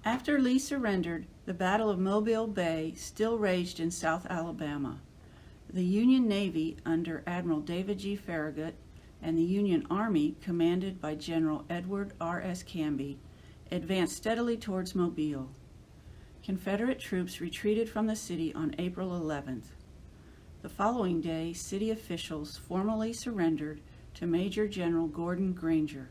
After Lee surrendered, the Battle of Mobile Bay still raged in South Alabama. The Union Navy under Admiral David G. Farragut and the Union Army, commanded by General Edward R. S. Canby, advanced steadily towards Mobile. Confederate troops retreated from the city on April 11th. The following day, city officials formally surrendered to Major General Gordon Granger.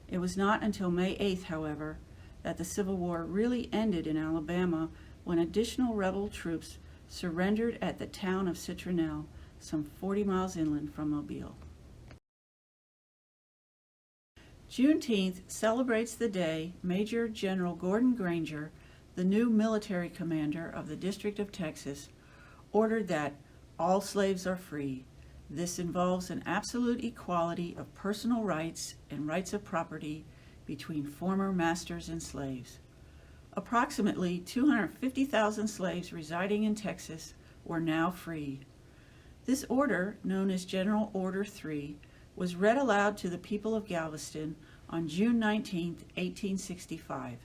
It was not until May 8th, however, that the Civil War really ended in Alabama when additional rebel troops surrendered at the town of Citronelle, some 40 miles inland from Mobile. Juneteenth celebrates the day Major General Gordon Granger, the new military commander of the District of Texas, ordered that all slaves are free. This involves an absolute equality of personal rights and rights of property between former masters and slaves. Approximately 250,000 slaves residing in Texas were now free. This order, known as General Order 3, was read aloud to the people of Galveston on June 19, 1865.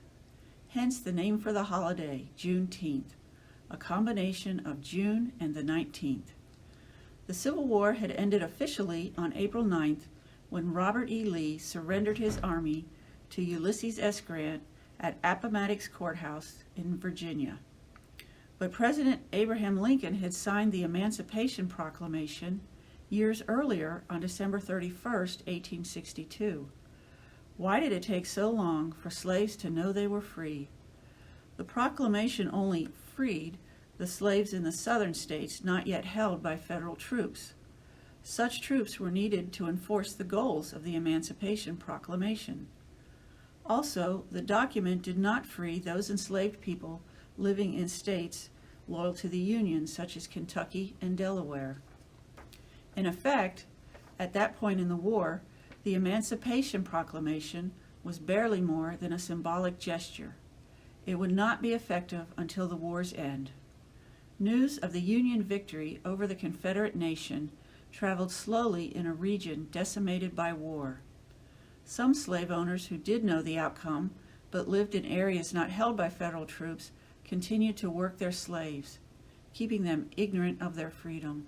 Hence the name for the holiday, Juneteenth, a combination of June and the 19th. The Civil War had ended officially on April 9th when Robert E. Lee surrendered his army to Ulysses S. Grant at Appomattox Courthouse in Virginia. But President Abraham Lincoln had signed the Emancipation Proclamation years earlier on December 31, 1862. Why did it take so long for slaves to know they were free? The proclamation only freed the slaves in the southern states not yet held by federal troops. Such troops were needed to enforce the goals of the Emancipation Proclamation. Also, the document did not free those enslaved people living in states loyal to the Union, such as Kentucky and Delaware. In effect, at that point in the war, the Emancipation Proclamation was barely more than a symbolic gesture. It would not be effective until the war's end. News of the Union victory over the Confederate nation traveled slowly in a region decimated by war. Some slave owners who did know the outcome but lived in areas not held by federal troops continued to work their slaves, keeping them ignorant of their freedom.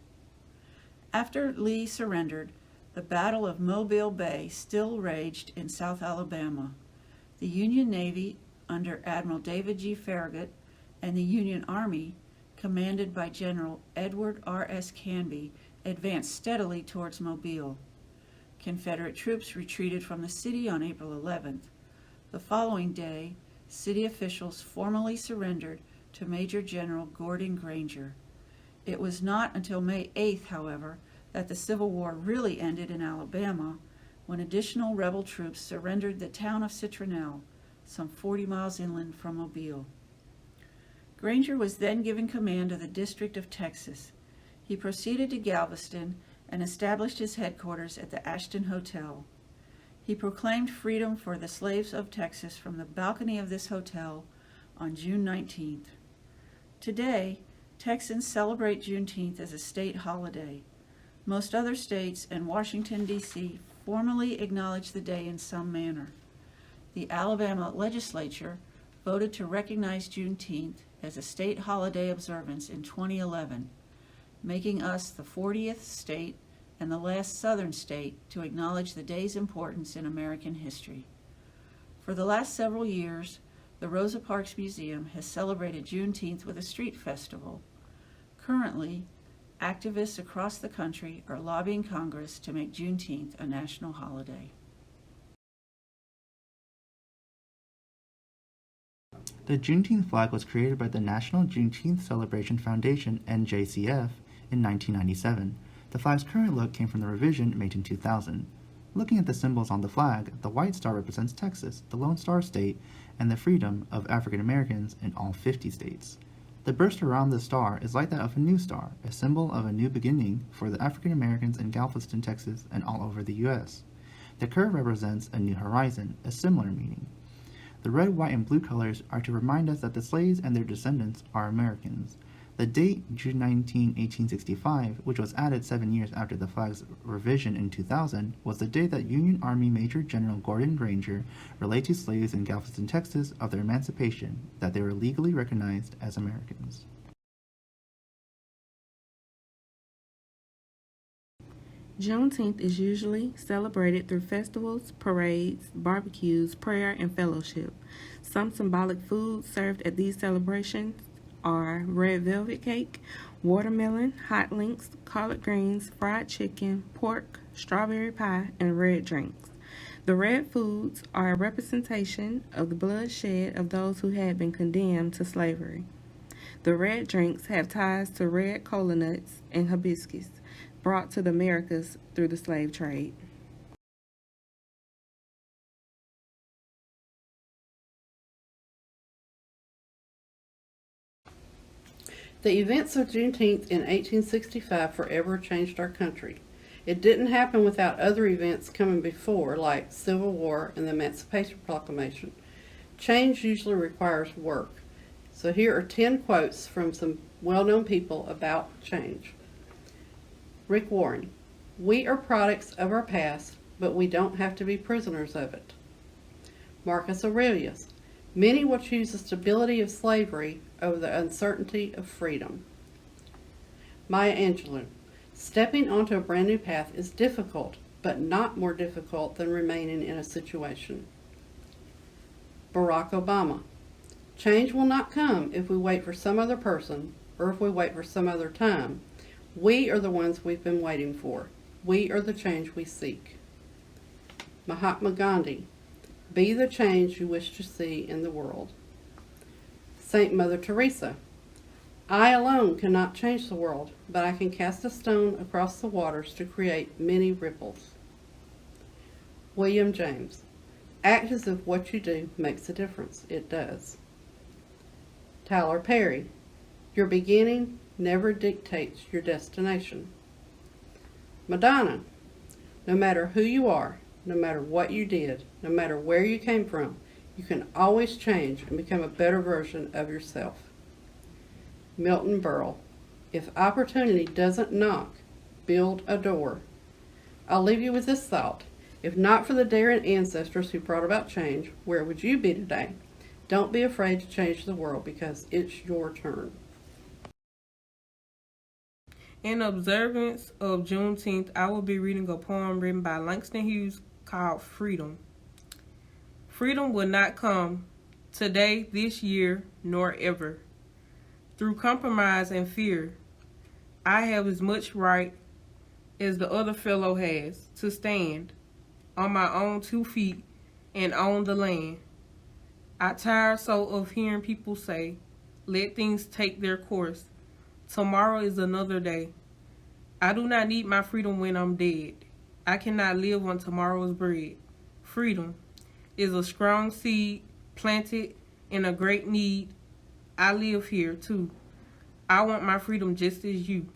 After Lee surrendered, the Battle of Mobile Bay still raged in South Alabama. The Union Navy, under Admiral David G. Farragut, and the Union Army, commanded by General Edward R. S. Canby, advanced steadily towards Mobile. Confederate troops retreated from the city on April 11th. The following day, city officials formally surrendered to Major General Gordon Granger. It was not until May 8th, however, that the Civil War really ended in Alabama, when additional rebel troops surrendered the town of Citronelle, some 40 miles inland from Mobile. Granger was then given command of the District of Texas. He proceeded to Galveston and established his headquarters at the Ashton Hotel. He proclaimed freedom for the slaves of Texas from the balcony of this hotel on June 19th. Today, Texans celebrate Juneteenth as a state holiday. Most other states and Washington, D.C. formally acknowledge the day in some manner. The Alabama legislature voted to recognize Juneteenth as a state holiday observance in 2011, making us the 40th state and the last southern state to acknowledge the day's importance in American history. For the last several years, the Rosa Parks Museum has celebrated Juneteenth with a street festival. Currently, activists across the country are lobbying Congress to make Juneteenth a national holiday. The Juneteenth flag was created by the National Juneteenth Celebration Foundation, NJCF, in 1997. The flag's current look came from the revision made in 2000. Looking at the symbols on the flag, the white star represents Texas, the Lone Star State, and the freedom of African Americans in all 50 states. The burst around the star is like that of a new star, a symbol of a new beginning for the African Americans in Galveston, Texas, and all over the U.S. The curve represents a new horizon, a similar meaning. The red, white, and blue colors are to remind us that the slaves and their descendants are Americans. The date, June 19, 1865, which was added 7 years after the flag's revision in 2000, was the day that Union Army Major General Gordon Granger relayed to slaves in Galveston, Texas, of their emancipation, that they were legally recognized as Americans. Juneteenth is usually celebrated through festivals, parades, barbecues, prayer, and fellowship. Some symbolic foods served at these celebrations are red velvet cake, watermelon, hot links, collard greens, fried chicken, pork, strawberry pie, and red drinks. The red foods are a representation of the bloodshed of those who had been condemned to slavery. The red drinks have ties to red cola nuts and hibiscus, brought to the Americas through the slave trade. The events of Juneteenth in 1865 forever changed our country. It didn't happen without other events coming before, like Civil War and the Emancipation Proclamation. Change usually requires work. So here are 10 quotes from some well-known people about change. Rick Warren: "We are products of our past, but we don't have to be prisoners of it." Marcus Aurelius: "Many will choose the stability of slavery over the uncertainty of freedom." Maya Angelou: "Stepping onto a brand new path is difficult, but not more difficult than remaining in a situation." Barack Obama: "Change will not come if we wait for some other person or if we wait for some other time. We are the ones we've been waiting for. We are the change we seek." Mahatma Gandhi: "Be the change you wish to see in the world." Saint Mother Teresa: "I alone cannot change the world, but I can cast a stone across the waters to create many ripples." William James: "Act as if what you do makes a difference. It does." Tyler Perry: "Your beginning never dictates your destination." Madonna: "No matter who you are, no matter what you did, no matter where you came from, you can always change and become a better version of yourself." Milton Berle: "If opportunity doesn't knock, build a door." I'll leave you with this thought. If not for the daring ancestors who brought about change, where would you be today? Don't be afraid to change the world, because it's your turn. In observance of Juneteenth, I will be reading a poem written by Langston Hughes called Freedom. Freedom will not come today, this year, nor ever. Through compromise and fear, I have as much right as the other fellow has to stand on my own 2 feet and own the land. I tire so of hearing people say, let things take their course. Tomorrow is another day. I do not need my freedom when I'm dead. I cannot live on tomorrow's bread. Freedom is a strong seed planted in a great need. I live here too. I want my freedom just as you.